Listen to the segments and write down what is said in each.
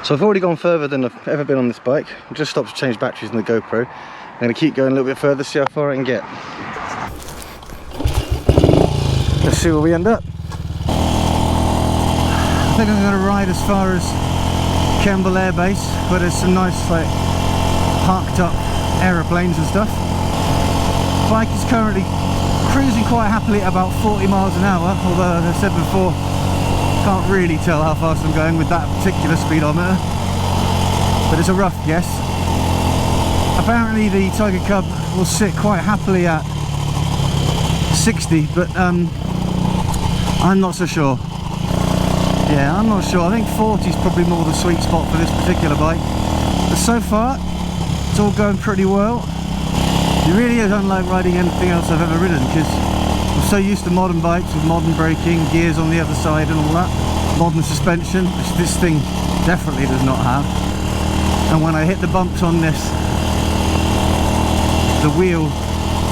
So I've already gone further than I've ever been on this bike. I just stopped to change batteries in the GoPro. I'm going to keep going a little bit further, see how far I can get. Let's see where we end up. I think I'm going to ride as far as Kemble Air Base, where there's some nice like parked up aeroplanes and stuff. Bike is currently cruising quite happily at about 40 miles an hour, although as I said before, can't really tell how fast I'm going with that particular speedometer, but it's a rough guess. Apparently the Tiger Cub will sit quite happily at 60, but I'm not so sure. Yeah, I'm not sure. I think 40 is probably more the sweet spot for this particular bike. But so far, it's all going pretty well. It really is unlike riding anything else I've ever ridden, because I'm so used to modern bikes with modern braking, gears on the other side and all that, modern suspension, which this thing definitely does not have. And when I hit the bumps on this, the wheel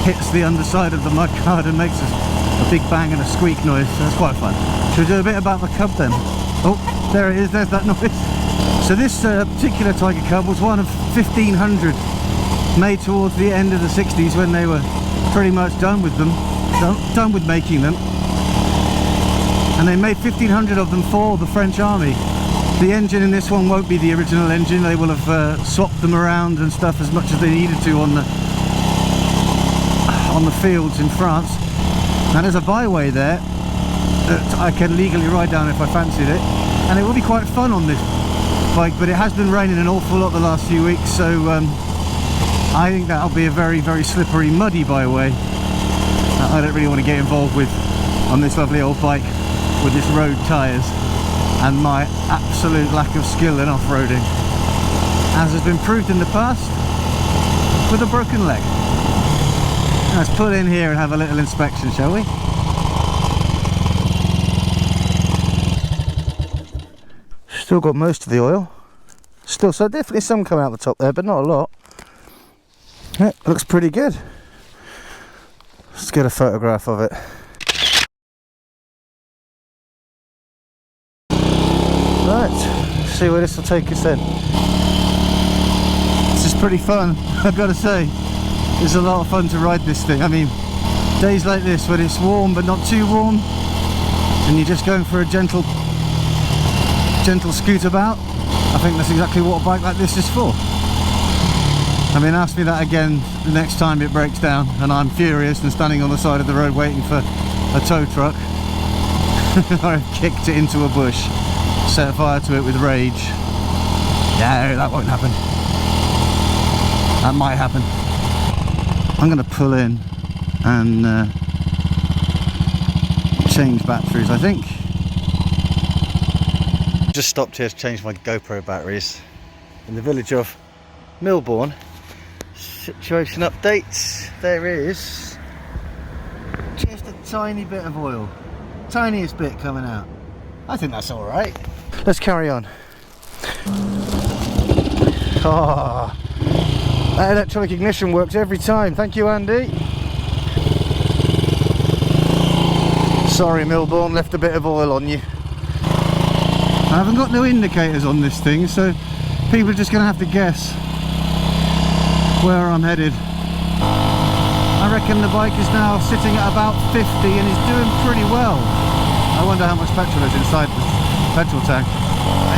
hits the underside of the mudguard and makes a big bang and a squeak noise, so it's quite fun. Should we do a bit about the Cub then? Oh, there it is, there's that noise. So this particular Tiger Cub was one of 1,500 made towards the end of the 60s, when they were pretty much done with them, done with making them. And they made 1,500 of them for the French army. The engine in this one won't be the original engine. They will have swapped them around and stuff as much as they needed to on the fields in France. Now there's a byway there that I can legally ride down if I fancied it, and it will be quite fun on this bike, but it has been raining an awful lot the last few weeks, so I think that'll be a very, very slippery, muddy byway. I don't really want to get involved with on this lovely old bike with this road tyres and my absolute lack of skill in off-roading, as has been proved in the past with a broken leg. Let's pull in here and have a little inspection, shall we? Still got most of the oil. Still, so definitely some coming out the top there, but not a lot. Yeah, looks pretty good. Let's get a photograph of it. Right, see where this will take us then. This is pretty fun, I've got to say. It's a lot of fun to ride this thing. I mean, days like this when it's warm but not too warm, and you're just going for a gentle scoot about, I think that's exactly what a bike like this is for. I mean, ask me that again the next time it breaks down and I'm furious and standing on the side of the road waiting for a tow truck. I've kicked it into a bush, set fire to it with rage. No, that won't happen. That might happen. I'm going to pull in and change batteries, I think. Just stopped here to change my GoPro batteries in the village of Milbourne. Situation updates. There is just a tiny bit of oil, tiniest bit coming out. I think that's all right. Let's carry on. Oh, that electronic ignition works every time. Thank you, Andy. Sorry, Milbourne, left a bit of oil on you. I haven't got no indicators on this thing, so people are just going to have to guess where I'm headed. I reckon the bike is now sitting at about 50 and is doing pretty well. I wonder how much petrol is inside the petrol tank.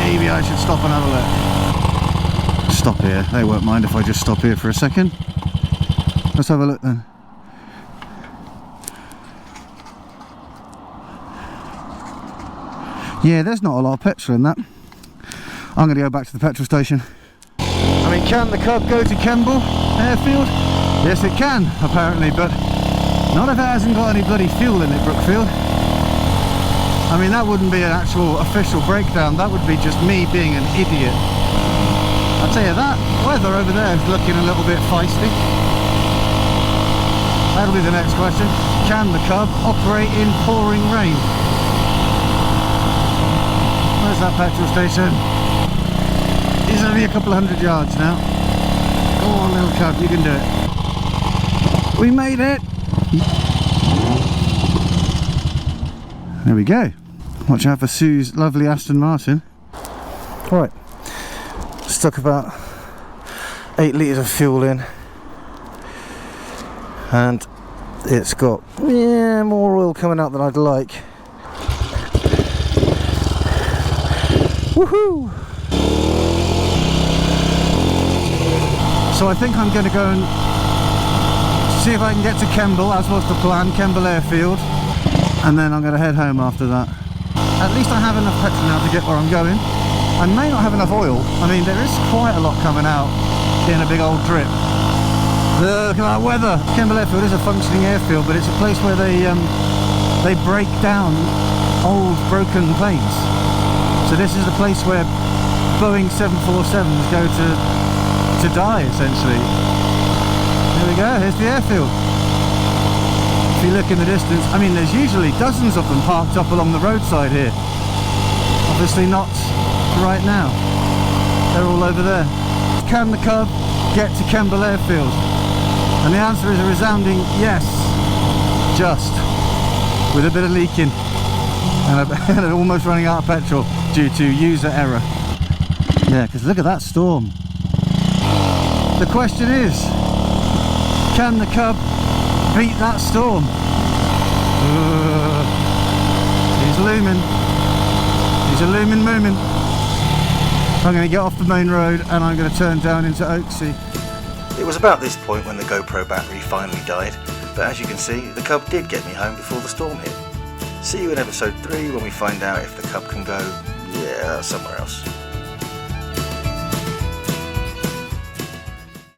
Maybe I should stop and have a look. Stop here. They won't mind if I just stop here for a second. Let's have a look then. Yeah, there's not a lot of petrol in that. I'm going to go back to the petrol station. I mean, can the Cub go to Kemble airfield? Yes, it can, apparently, but not if it hasn't got any bloody fuel in it, Brookfield. I mean, that wouldn't be an actual official breakdown, that would be just me being an idiot. I'll tell you that, weather over there is looking a little bit feisty. That'll be the next question. Can the Cub operate in pouring rain? Where's that petrol station? It's only a couple of 100 yards now. Go on, little Cub, you can do it. We made it! There we go. Watch out for Sue's lovely Aston Martin. Right, Stuck about 8 litres of fuel in, and it's got more oil coming out than I'd like. Woohoo! So I think I'm going to go and see if I can get to Kemble, as was the plan, Kemble airfield, and then I'm going to head home after that. At least I have enough petrol now to get where I'm going. I may not have enough oil. I mean, there is quite a lot coming out in a big old drip. Look at that weather! Kemble airfield is a functioning airfield, but it's a place where they break down old broken planes. So this is the place where Boeing 747s go to die, essentially. There we go, here's the airfield. If you look in the distance, I mean, there's usually dozens of them parked up along the roadside here. Obviously not right now. They're all over there. Can the Cub get to Kemble airfield? And the answer is a resounding yes. Just. With a bit of leaking. And almost running out of petrol due to user error. Yeah, because look at that storm. The question is, can the Cub beat that storm? He's looming. He's a looming moomin. I'm going to get off the main road and I'm going to turn down into Oaksey. It was about this point when the GoPro battery finally died, but as you can see, the Cub did get me home before the storm hit. See you in episode 3 when we find out if the Cub can go, somewhere else.